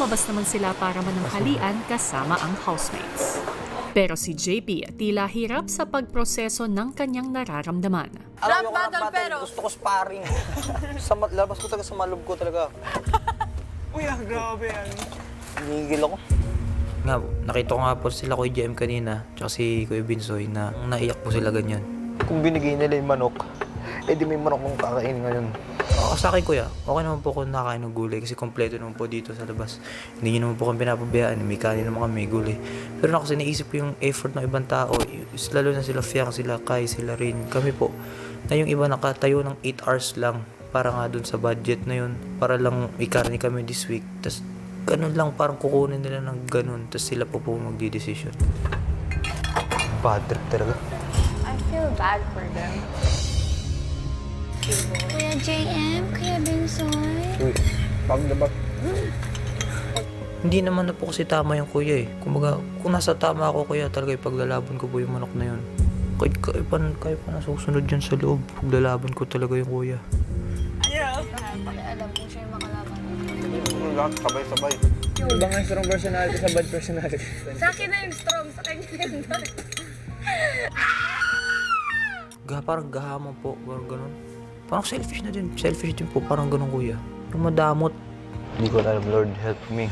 lumabas naman sila para mananghalian kasama ang housemates. Pero si JP tila hirap sa pagproseso ng kanyang nararamdaman. Alam mo, rap battle, gusto ko sparring. Labas ko talaga sa maloob ko talaga. Uy, grabe yan. Hinihigil ako. Nga po, nakita ko nga po sila Kuya JM kanina, tsaka si Kuya Binsoy na naiyak po sila ganyan. Kung binigay nila yung manok, di may manok mong kakain ngayon. Sa akin kuya, okay naman po kung nakain ng gulay kasi kompleto naman po dito sa labas. Hindi nyo naman po kami pinapabayaan, may kanin naman kami, may gulay. Pero kasi naisip ko yung effort ng ibang tao, lalo na sila Fiang, sila Kai, sila Rin, kami po, na yung iba nakatayo ng 8 hours lang para nga dun sa budget na yun, para lang ikarni kami this week. Tapos ganun lang, parang kukunin nila ng ganun, tapos sila po magdi-decision. Bad trip talaga. I feel bad for them. Kuya JM, Kuya Bensoy. Uy, pagdabat. Hindi naman na po kasi tama yung kuya eh. Kumbaga, kung nasa tama ako kuya, talaga ipaglalaban ko po yung manok na yun. Kahit pa nasusunod dyan sa loob, paglalaban ko talaga yung kuya. Pakialam kung siya yung makalaban. Lahat sabay-sabay. Iba nga yung strong personality sa bad personality. Sa akin na yung strong, sa kanya na yung dark. Parang gahamon po, parang ganun. Parang selfish din po, parang ganun kuya. Yung madamot. Hindi ko alam, Lord, help me.